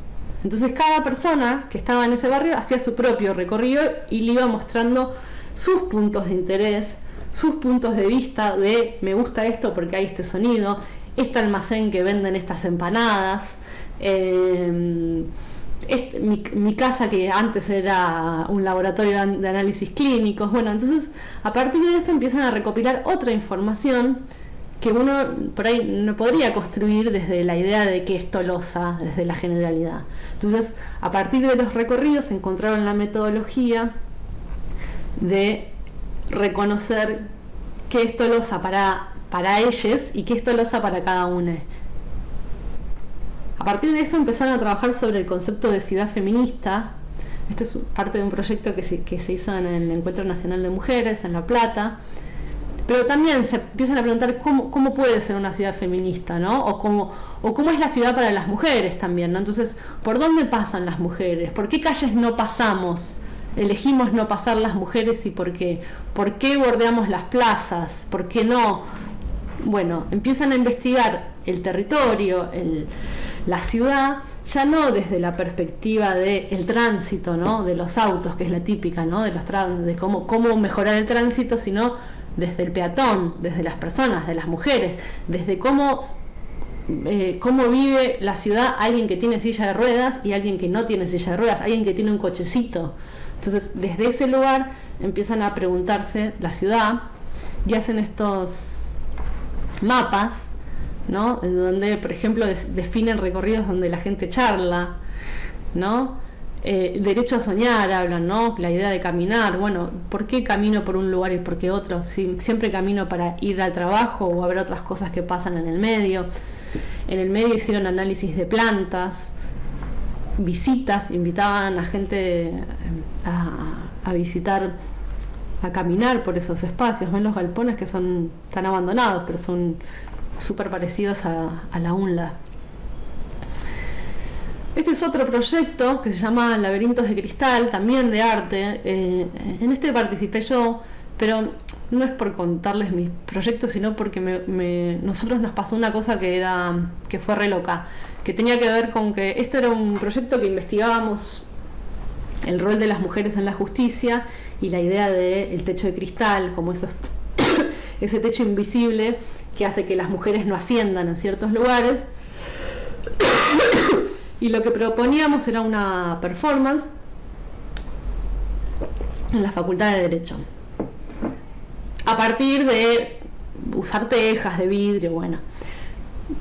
Entonces cada persona que estaba en ese barrio hacía su propio recorrido y le iba mostrando sus puntos de interés, sus puntos de vista de me gusta esto porque hay este sonido, este almacén que venden estas empanadas, mi casa que antes era un laboratorio de análisis clínicos. Bueno, entonces a partir de eso empiezan a recopilar otra información que uno por ahí no podría construir desde la idea de que es Tolosa, desde la generalidad. Entonces, a partir de los recorridos encontraron la metodología de reconocer qué es Tolosa para ellos y qué es Tolosa para cada uno. A partir de eso empezaron a trabajar sobre el concepto de ciudad feminista. Esto es parte de un proyecto que se hizo en el Encuentro Nacional de Mujeres en La Plata. Pero también se empiezan a preguntar cómo puede ser una ciudad feminista, ¿no? O cómo es la ciudad para las mujeres también, ¿no? Entonces, ¿por dónde pasan las mujeres? ¿Por qué calles no pasamos? Elegimos no pasar las mujeres, y ¿por qué? ¿Por qué bordeamos las plazas? ¿Por qué no? Bueno, empiezan a investigar el territorio, la ciudad, ya no desde la perspectiva del tránsito, ¿no? De los autos, que es la típica, ¿no? De cómo mejorar el tránsito, sino desde el peatón, desde las personas, de las mujeres, desde cómo vive la ciudad alguien que tiene silla de ruedas y alguien que no tiene silla de ruedas, alguien que tiene un cochecito. Entonces, desde ese lugar empiezan a preguntarse la ciudad y hacen estos mapas, ¿no? En donde, por ejemplo, definen recorridos donde la gente charla, ¿no? Derecho a soñar hablan, ¿no? La idea de caminar. Bueno, ¿por qué camino por un lugar y por qué otro? Siempre camino para ir al trabajo o haber otras cosas que pasan en el medio. En el medio hicieron análisis de plantas, visitas, invitaban a gente a visitar, a caminar por esos espacios. Ven los galpones que están abandonados, pero son súper parecidos a la UNLA. Este es otro proyecto que se llama Laberintos de Cristal, también de arte. En este participé yo, pero no es por contarles mis proyectos, sino porque nosotros nos pasó una cosa que fue re loca, que tenía que ver con que esto era un proyecto que investigábamos el rol de las mujeres en la justicia y la idea del techo de cristal, como ese techo invisible que hace que las mujeres no asciendan en ciertos lugares. Y lo que proponíamos era una performance en la Facultad de Derecho, a partir de usar tejas de vidrio. Bueno,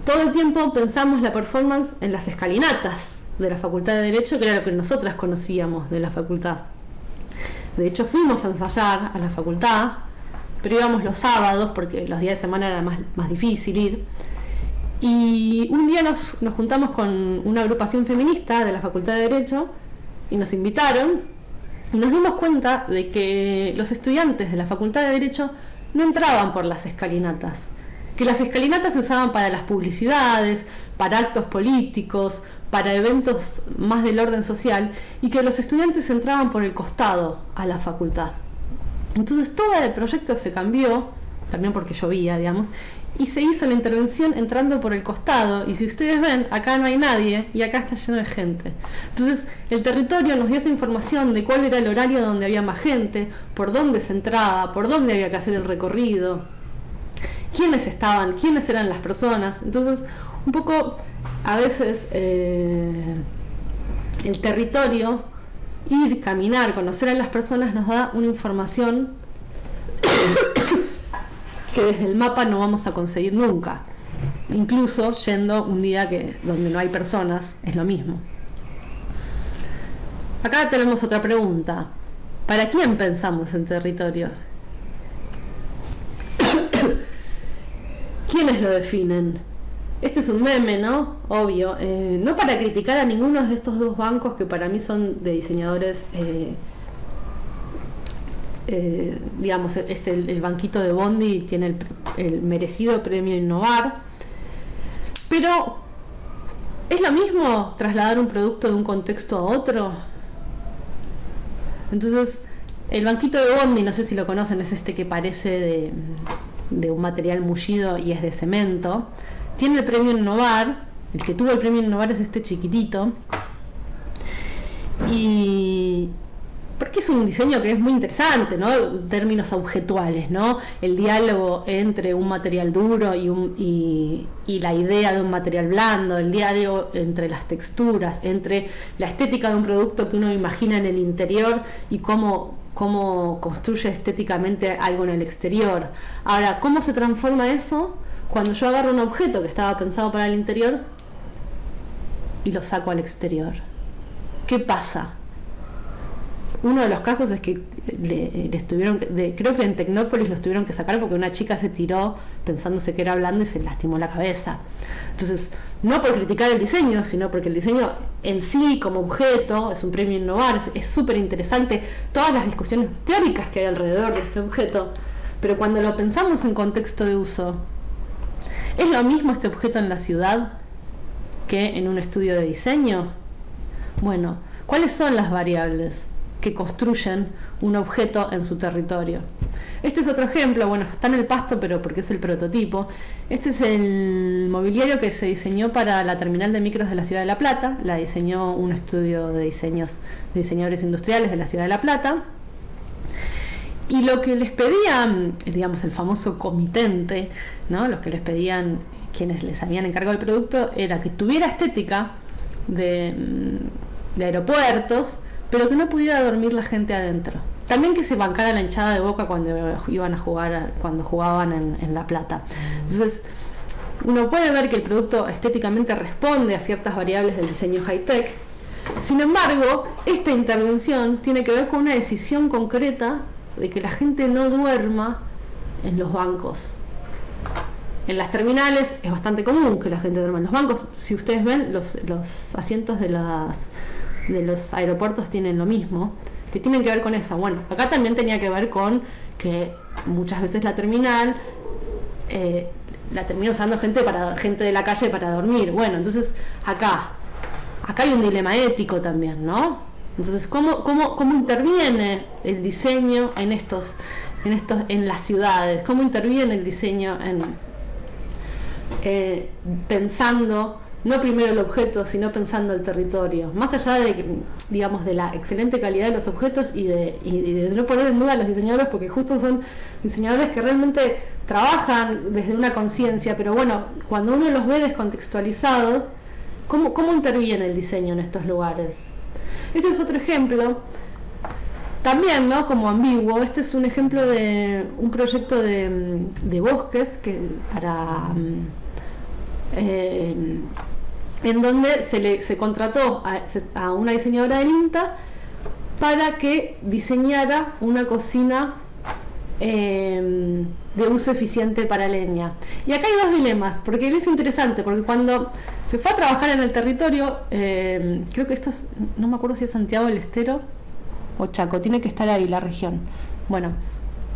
todo el tiempo pensamos la performance en las escalinatas de la Facultad de Derecho, que era lo que nosotras conocíamos de la facultad. De hecho, fuimos a ensayar a la facultad, pero íbamos los sábados porque los días de semana era más difícil ir. Y un día nos juntamos con una agrupación feminista de la Facultad de Derecho y nos invitaron, y nos dimos cuenta de que los estudiantes de la Facultad de Derecho no entraban por las escalinatas, que las escalinatas se usaban para las publicidades, para actos políticos, para eventos más del orden social, y que los estudiantes entraban por el costado a la facultad. Entonces todo el proyecto se cambió, también porque llovía, digamos, y se hizo la intervención entrando por el costado, y si ustedes ven, acá no hay nadie y acá está lleno de gente. Entonces el territorio nos dio esa información de cuál era el horario donde había más gente, por dónde se entraba, por dónde había que hacer el recorrido, quiénes estaban, quiénes eran las personas. Entonces un poco a veces el territorio, ir, caminar, conocer a las personas nos da una información que desde el mapa no vamos a conseguir nunca. Incluso yendo un día donde no hay personas, es lo mismo. Acá tenemos otra pregunta. ¿Para quién pensamos en territorio? ¿Quiénes lo definen? Este es un meme, ¿no? Obvio. No para criticar a ninguno de estos dos bancos que para mí son de diseñadores... digamos, el banquito de Bondi tiene el merecido premio Innovar, pero ¿es lo mismo trasladar un producto de un contexto a otro? Entonces el banquito de Bondi, no sé si lo conocen, es este que parece de un material mullido y es de cemento, tiene el premio Innovar. El que tuvo el premio Innovar es este chiquitito, y porque es un diseño que es muy interesante, ¿no? En términos objetuales, ¿no? El diálogo entre un material duro y la idea de un material blando, el diálogo entre las texturas, entre la estética de un producto que uno imagina en el interior y cómo construye estéticamente algo en el exterior. Ahora, ¿cómo se transforma eso cuando yo agarro un objeto que estaba pensado para el interior y lo saco al exterior? ¿Qué pasa? Uno de los casos es que creo que en Tecnópolis los tuvieron que sacar porque una chica se tiró pensándose que era blando y se lastimó la cabeza. Entonces, no por criticar el diseño, sino porque el diseño en sí como objeto es un premio Innovar, es súper interesante todas las discusiones teóricas que hay alrededor de este objeto, pero cuando lo pensamos en contexto de uso, ¿es lo mismo este objeto en la ciudad que en un estudio de diseño? Bueno, ¿cuáles son las variables que construyen un objeto en su territorio? Este es otro ejemplo, bueno, está en el Pasto, pero porque es el prototipo. Este es el mobiliario que se diseñó para la terminal de micros de la Ciudad de La Plata. La diseñó un estudio de diseñadores industriales de la Ciudad de La Plata. Y lo que les pedían, digamos, el famoso comitente, ¿no? Los que les pedían, quienes les habían encargado el producto, era que tuviera estética de aeropuertos, pero que no pudiera dormir la gente adentro. También que se bancara la hinchada de Boca cuando iban a jugar, cuando jugaban en La Plata. Entonces, uno puede ver que el producto estéticamente responde a ciertas variables del diseño high-tech. Sin embargo, esta intervención tiene que ver con una decisión concreta de que la gente no duerma en los bancos. En las terminales es bastante común que la gente duerma en los bancos. Si ustedes ven, los asientos de los aeropuertos tienen lo mismo, que tienen que ver con eso. Bueno, acá también tenía que ver con que muchas veces la terminal la termina usando gente de la calle para dormir. Bueno, entonces acá hay un dilema ético también, ¿no? Entonces, ¿cómo interviene el diseño en las ciudades? ¿Cómo interviene el diseño pensando no primero el objeto, sino pensando el territorio? Más allá de, digamos, de la excelente calidad de los objetos y de no poner en duda a los diseñadores, porque justo son diseñadores que realmente trabajan desde una conciencia, pero bueno, cuando uno los ve descontextualizados, ¿cómo interviene el diseño en estos lugares? Este es otro ejemplo, también, ¿no?, como ambiguo. Este es un ejemplo de un proyecto de bosques en donde se contrató a una diseñadora del INTA para que diseñara una cocina de uso eficiente para leña. Y acá hay dos dilemas, porque es interesante, porque cuando se fue a trabajar en el territorio, creo que no me acuerdo si es Santiago del Estero o Chaco, tiene que estar ahí la región. Bueno,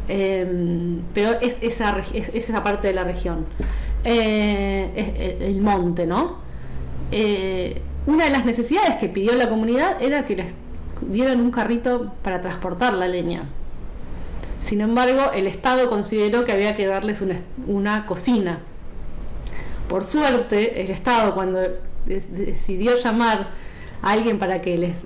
pero es esa parte de la región, el monte, ¿no? Una de las necesidades que pidió la comunidad era que les dieran un carrito para transportar la leña. Sin embargo, el Estado consideró que había que darles una cocina. Por suerte, el Estado, cuando decidió llamar a alguien para que les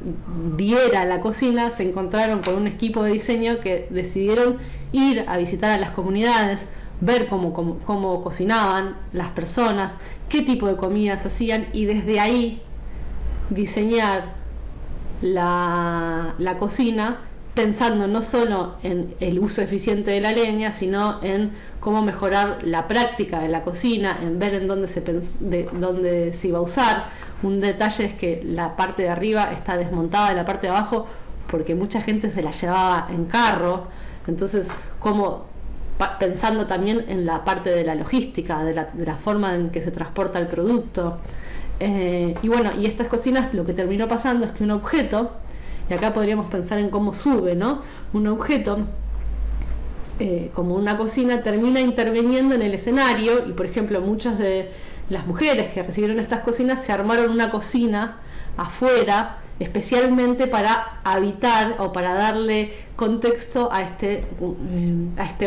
diera la cocina, se encontraron con un equipo de diseño que decidieron ir a visitar a las comunidades, ver cómo cocinaban las personas, qué tipo de comidas hacían, y desde ahí diseñar la cocina, pensando no solo en el uso eficiente de la leña, sino en cómo mejorar la práctica de la cocina, en ver en dónde se iba a usar. Un detalle es que la parte de arriba está desmontada de la parte de abajo, porque mucha gente se la llevaba en carro. Entonces, pensando también en la parte de la logística, de la forma en que se transporta el producto. Y bueno, y estas cocinas, lo que terminó pasando es que un objeto, y acá podríamos pensar en cómo sube, ¿no?, un objeto como una cocina termina interviniendo en el escenario, y por ejemplo muchas de las mujeres que recibieron estas cocinas se armaron una cocina afuera especialmente para habitar o para darle contexto a este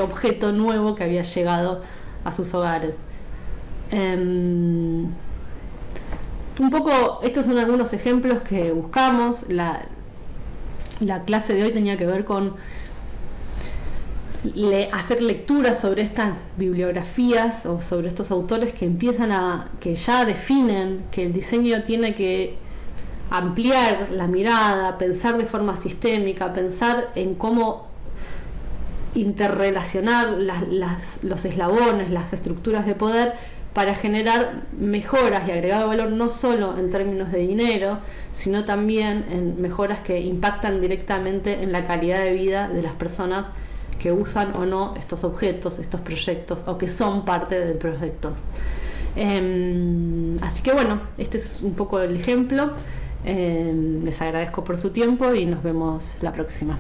objeto nuevo que había llegado a sus hogares. Un poco estos son algunos ejemplos que buscamos. La clase de hoy tenía que ver con hacer lecturas sobre estas bibliografías o sobre estos autores que que ya definen que el diseño tiene que ampliar la mirada, pensar de forma sistémica, pensar en cómo interrelacionar los eslabones, las estructuras de poder para generar mejoras y agregado valor, no solo en términos de dinero, sino también en mejoras que impactan directamente en la calidad de vida de las personas que usan o no estos objetos, estos proyectos, o que son parte del proyecto. Así que bueno, este es un poco el ejemplo. Les agradezco por su tiempo y nos vemos la próxima.